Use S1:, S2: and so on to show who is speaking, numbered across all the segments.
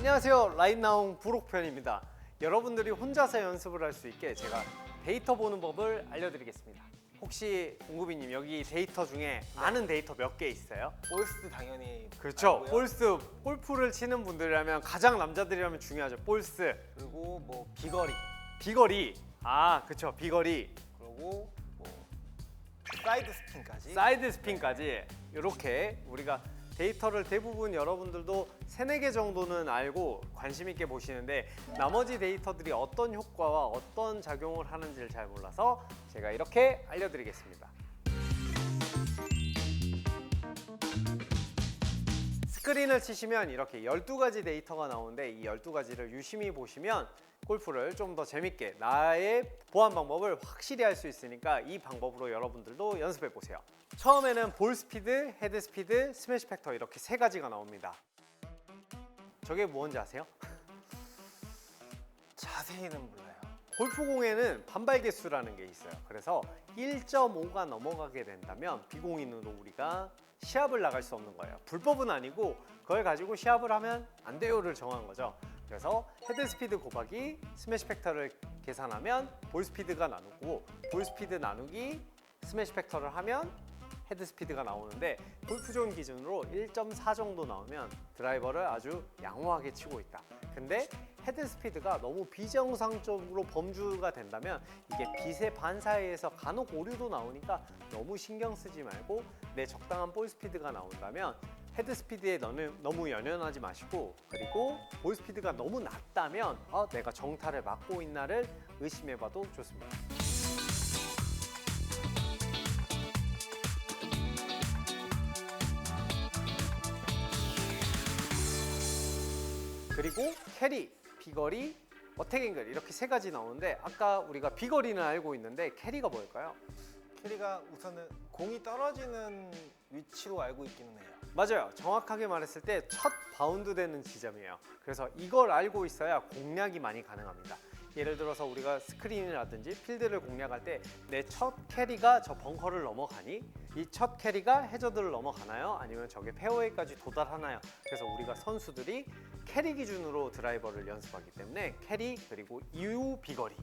S1: 안녕하세요. 라인나온 부록편입니다. 여러분들이 혼자서 연습을 할 수 있게 제가 데이터 보는 법을 알려드리겠습니다. 혹시 공구비님 여기 데이터 중에 아는 데이터 몇 개 있어요?
S2: 볼스 당연히
S1: 그렇죠.
S2: 알고요.
S1: 볼스, 골프를 치는 분들이라면 가장 남자들이라면 중요하죠. 볼스,
S2: 그리고 뭐 비거리,
S1: 비거리. 그쵸. 비거리,
S2: 그리고 뭐 사이드 스핀까지.
S1: 사이드 스핀까지 이렇게 우리가 데이터를 대부분 여러분들도 3, 4개 정도는 알고 관심 있게 보시는데 나머지 데이터들이 어떤 효과와 어떤 작용을 하는지를 잘 몰라서 제가 이렇게 알려드리겠습니다. 스크린을 치시면 이렇게 12가지 데이터가 나오는데 이 12가지를 유심히 보시면 골프를 좀 더 재밌게 나의 보안 방법을 확실히 할 수 있으니까 이 방법으로 여러분들도 연습해 보세요. 처음에는 볼 스피드, 헤드 스피드, 스매시 팩터 이렇게 3가지가 나옵니다. 저게 뭔지 아세요?
S2: 자세히는 몰라요.
S1: 골프공에는 반발 개수라는 게 있어요. 그래서 1.5가 넘어가게 된다면 비공인으로 우리가 시합을 나갈 수 없는 거예요. 불법은 아니고 그걸 가지고 시합을 하면 안 돼요를 정한 거죠. 그래서 헤드 스피드 곱하기 스매시 팩터를 계산하면 볼 스피드가 나누고 볼 스피드 나누기 스매시 팩터를 하면 헤드 스피드가 나오는데 골프존 기준으로 1.4 정도 나오면 드라이버를 아주 양호하게 치고 있다. 근데 헤드 스피드가 너무 비정상적으로 범주가 된다면 이게 빛의 반사에서 간혹 오류도 나오니까 너무 신경 쓰지 말고 내 적당한 볼 스피드가 나온다면 헤드 스피드에 너무 연연하지 마시고, 그리고 볼 스피드가 너무 낮다면 내가 정타를 맞고 있나를 의심해봐도 좋습니다. 그리고 캐리, 비거리, 어택 앵글 이렇게 3가지 나오는데 아까 우리가 비거리는 알고 있는데 캐리가 뭘까요?
S2: 캐리가 우선은 공이 떨어지는 위치로 알고 있기는 해요.
S1: 맞아요. 정확하게 말했을 때 첫 바운드 되는 지점이에요. 그래서 이걸 알고 있어야 공략이 많이 가능합니다. 예를 들어서 우리가 스크린이라든지 필드를 공략할 때 내 첫 캐리가 저 벙커를 넘어가니? 이 첫 캐리가 해저드를 넘어가나요? 아니면 저게 페어웨이까지 도달하나요? 그래서 우리가 선수들이 캐리 기준으로 드라이버를 연습하기 때문에 캐리 그리고 이후 비거리.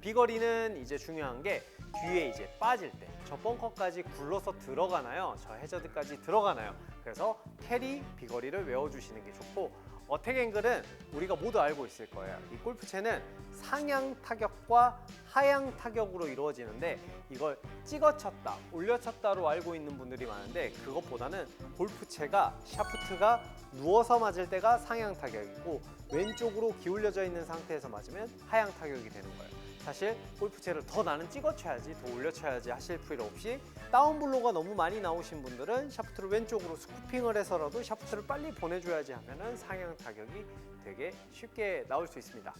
S1: 비거리는 이제 중요한 게 뒤에 이제 빠질 때 저 벙커까지 굴러서 들어가나요? 저 해저드까지 들어가나요? 그래서 캐리, 비거리를 외워주시는 게 좋고, 어택 앵글은 우리가 모두 알고 있을 거예요. 이 골프채는 상향 타격과 하향 타격으로 이루어지는데 이걸 찍어 쳤다, 올려 쳤다로 알고 있는 분들이 많은데 그것보다는 골프채가 샤프트가 누워서 맞을 때가 상향 타격이고 왼쪽으로 기울여져 있는 상태에서 맞으면 하향 타격이 되는 거예요. 사실 골프채를 더 나는 찍어 쳐야지, 더 올려 쳐야지 하실 필요 없이 다운블로가 너무 많이 나오신 분들은 샤프트를 왼쪽으로 스쿠핑을 해서라도 샤프트를 빨리 보내줘야지 하면은 상향 타격이 되게 쉽게 나올 수 있습니다.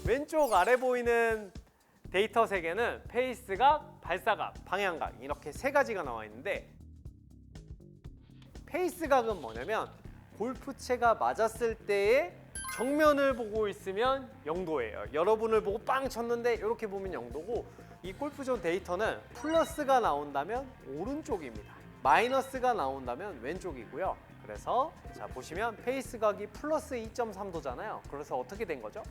S1: 왼쪽 아래 보이는 데이터 3개는 페이스각, 발사각, 방향각 이렇게 3가지가 나와 있는데 페이스각은 뭐냐면 골프채가 맞았을 때의 정면을 보고 있으면 0도예요. 여러분을 보고 빵 쳤는데 이렇게 보면 0도고 이 골프존 데이터는 플러스가 나온다면 오른쪽입니다. 마이너스가 나온다면 왼쪽이고요. 그래서 자 보시면 페이스각이 플러스 2.3도잖아요. 그래서 어떻게 된 거죠?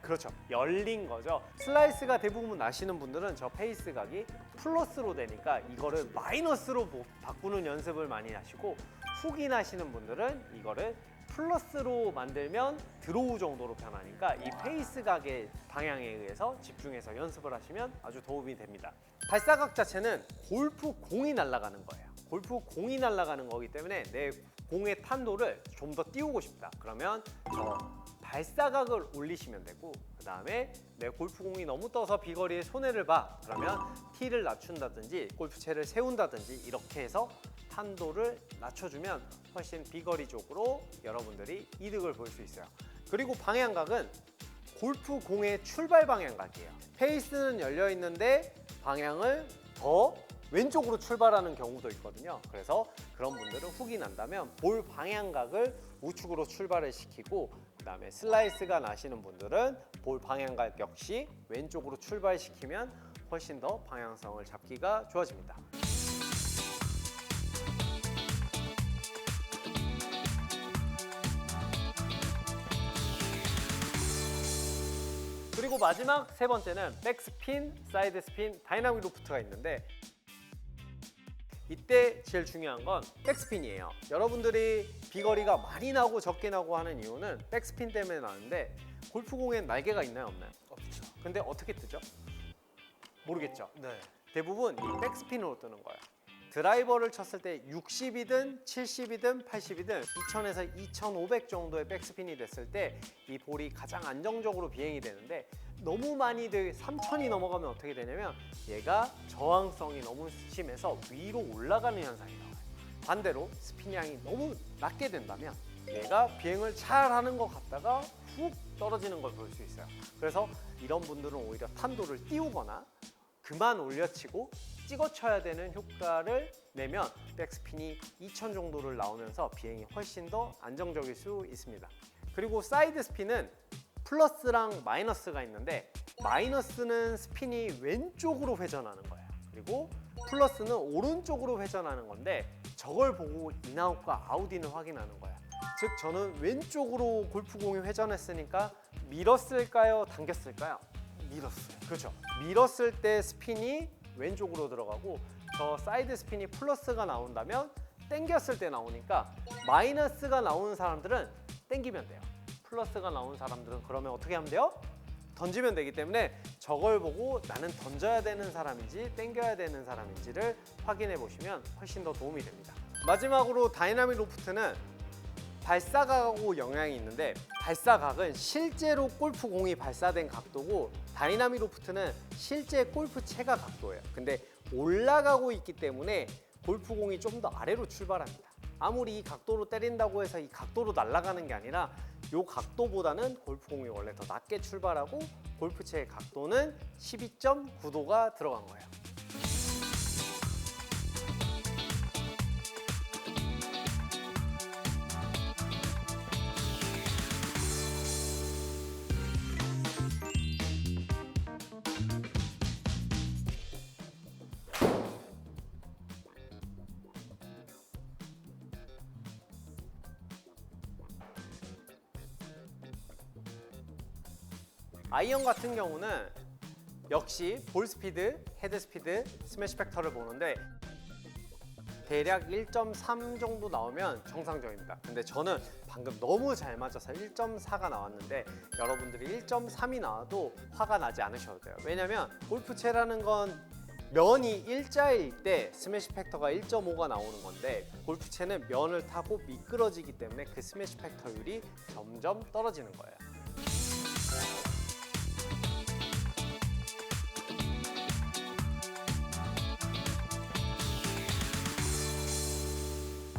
S1: 그렇죠. 열린 거죠. 슬라이스가 대부분 나시는 분들은 저 페이스각이 플러스로 되니까 이거를 마이너스로 바꾸는 연습을 많이 하시고, 훅이 나시는 분들은 이거를 플러스로 만들면 드로우 정도로 변하니까 이 페이스각의 방향에 의해서 집중해서 연습을 하시면 아주 도움이 됩니다. 발사각 자체는 골프 공이 날아가는 거예요. 골프 공이 날아가는 거기 때문에 내 공의 탄도를 좀 더 띄우고 싶다. 그러면 저 발사각을 올리시면 되고, 그 다음에 내 골프공이 너무 떠서 비거리에 손해를 봐. 그러면 티를 낮춘다든지 골프채를 세운다든지 이렇게 해서 탄도를 낮춰주면 훨씬 비거리 쪽으로 여러분들이 이득을 볼 수 있어요. 그리고 방향각은 골프공의 출발 방향각이에요. 페이스는 열려 있는데 방향을 더 왼쪽으로 출발하는 경우도 있거든요. 그래서 그런 분들은 훅이 난다면 볼 방향각을 우측으로 출발을 시키고, 그 다음에 슬라이스가 나시는 분들은 볼 방향각 역시 왼쪽으로 출발시키면 훨씬 더 방향성을 잡기가 좋아집니다. 그리고 마지막 세 번째는 백스핀, 사이드 스핀, 다이나믹 로프트가 있는데 이때 제일 중요한 건 백스핀이에요. 여러분들이 비거리가 많이 나고 적게 나고 하는 이유는 백스핀 때문에 나는데 골프공엔 날개가 있나요, 없나요?
S2: 없죠.
S1: 근데 어떻게 뜨죠? 모르겠죠.
S2: 네.
S1: 대부분 이 백스핀으로 뜨는 거예요. 드라이버를 쳤을 때 60이든 70이든 80이든 2000에서 2500 정도의 백스핀이 됐을 때 이 볼이 가장 안정적으로 비행이 되는데 너무 많이들 3000이 넘어가면 어떻게 되냐면 얘가 저항성이 너무 심해서 위로 올라가는 현상이 나와요. 반대로 스핀량이 너무 낮게 된다면 얘가 비행을 잘 하는 것 같다가 훅 떨어지는 걸 볼 수 있어요. 그래서 이런 분들은 오히려 탄도를 띄우거나 그만 올려치고 찍어쳐야 되는 효과를 내면 백스핀이 2000 정도를 나오면서 비행이 훨씬 더 안정적일 수 있습니다. 그리고 사이드 스핀은 플러스랑 마이너스가 있는데 마이너스는 스핀이 왼쪽으로 회전하는 거예요. 그리고 플러스는 오른쪽으로 회전하는 건데 저걸 보고 인아웃과 아웃인을 확인하는 거예요. 즉 저는 왼쪽으로 골프공이 회전했으니까 밀었을까요? 당겼을까요?
S2: 밀었어요.
S1: 그렇죠. 밀었을 때 스핀이 왼쪽으로 들어가고 저 사이드 스핀이 플러스가 나온다면 당겼을 때 나오니까 마이너스가 나오는 사람들은 당기면 돼요. 플러스가 나온 사람들은 그러면 어떻게 하면 돼요? 던지면 되기 때문에 저걸 보고 나는 던져야 되는 사람인지 당겨야 되는 사람인지를 확인해 보시면 훨씬 더 도움이 됩니다. 마지막으로 다이나믹 로프트는 발사각하고 영향이 있는데 발사각은 실제로 골프공이 발사된 각도고 다이나믹 로프트는 실제 골프채가 각도예요. 근데 올라가고 있기 때문에 골프공이 좀 더 아래로 출발합니다. 아무리 이 각도로 때린다고 해서 이 각도로 날아가는 게 아니라 이 각도보다는 골프공이 원래 더 낮게 출발하고 골프채의 각도는 12.9도가 들어간 거예요. 아이언 같은 경우는 역시 볼 스피드, 헤드 스피드, 스매시 팩터를 보는데 대략 1.3 정도 나오면 정상적입니다. 근데 저는 방금 너무 잘 맞아서 1.4가 나왔는데 여러분들이 1.3이 나와도 화가 나지 않으셔도 돼요. 왜냐면 골프채라는 건 면이 일자일 때 스매시 팩터가 1.5가 나오는 건데 골프채는 면을 타고 미끄러지기 때문에 그 스매시 팩터율이 점점 떨어지는 거예요.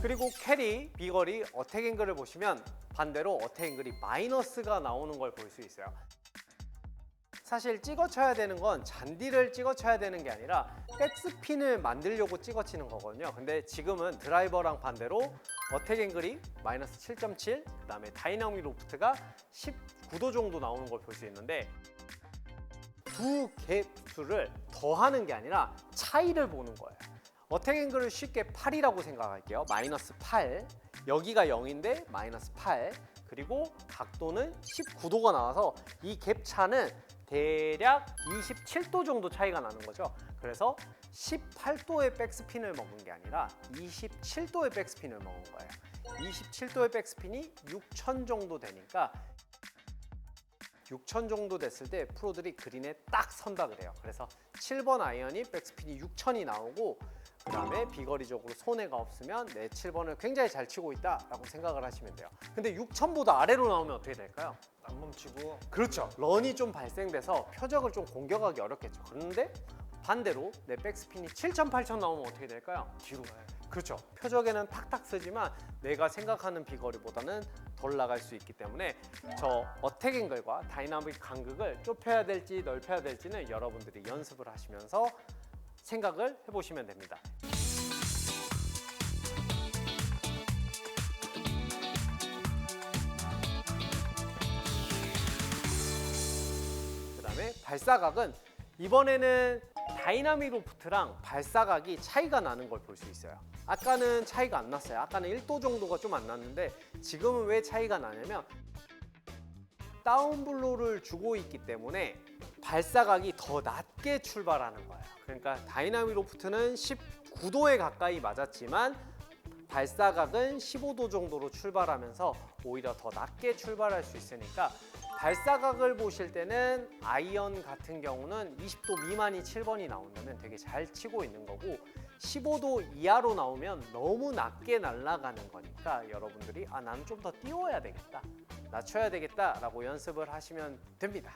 S1: 그리고 캐리, 비거리, 어택 앵글을 보시면 반대로 어택 앵글이 마이너스가 나오는 걸 볼 수 있어요. 사실 찍어쳐야 되는 건 잔디를 찍어쳐야 되는 게 아니라 백스핀을 만들려고 찍어치는 거거든요. 근데 지금은 드라이버랑 반대로 어택 앵글이 마이너스 7.7, 그 다음에 다이나믹 로프트가 19도 정도 나오는 걸 볼 수 있는데 두 갭 수를 더하는 게 아니라 차이를 보는 거예요. 어택 앵글을 쉽게 8이라고 생각할게요. 마이너스 8, 여기가 0인데 마이너스 8, 그리고 각도는 19도가 나와서 이 갭 차는 대략 27도 정도 차이가 나는 거죠. 그래서 18도의 백스핀을 먹은 게 아니라 27도의 백스핀을 먹은 거예요. 27도의 백스핀이 6000 정도 되니까 6000 정도 됐을 때 프로들이 그린에 딱 선다 그래요. 그래서 7번 아이언이 백스핀이 6000이 나오고 그 다음에 비거리적으로 손해가 없으면 내 7번을 굉장히 잘 치고 있다라고 생각을 하시면 돼요. 근데 6000보다 아래로 나오면 어떻게 될까요?
S2: 안 멈추고.
S1: 그렇죠. 런이 좀 발생돼서 표적을 좀 공격하기 어렵겠죠. 그런데 반대로 내 백스핀이 7000, 8000 나오면 어떻게 될까요?
S2: 뒤로 가요.
S1: 그렇죠. 표적에는 탁탁 쓰지만 내가 생각하는 비거리보다는 덜 나갈 수 있기 때문에 저 어택 앵글과 다이나믹 간극을 좁혀야 될지 넓혀야 될지는 여러분들이 연습을 하시면서 생각을 해보시면 됩니다. 그 다음에 발사각은 이번에는 다이나믹 로프트랑 발사각이 차이가 나는 걸 볼 수 있어요. 아까는 차이가 안 났어요. 아까는 1도 정도가 좀 안 났는데 지금은 왜 차이가 나냐면 다운블로를 주고 있기 때문에 발사각이 더 낮게 출발하는 거예요. 그러니까 다이나믹 로프트는 19도에 가까이 맞았지만 발사각은 15도 정도로 출발하면서 오히려 더 낮게 출발할 수 있으니까 발사각을 보실 때는 아이언 같은 경우는 20도 미만이 7번이 나온다면 되게 잘 치고 있는 거고 15도 이하로 나오면 너무 낮게 날아가는 거니까 여러분들이 나는 좀 더 띄워야 되겠다, 낮춰야 되겠다 라고 연습을 하시면 됩니다.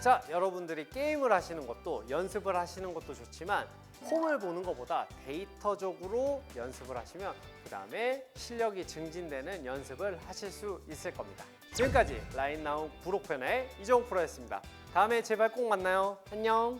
S1: 자, 여러분들이 게임을 하시는 것도 연습을 하시는 것도 좋지만 홈을 보는 것보다 데이터적으로 연습을 하시면 그 다음에 실력이 증진되는 연습을 하실 수 있을 겁니다. 지금까지 라인나우 구록편의 이정우 프로였습니다. 다음에 제발 꼭 만나요. 안녕.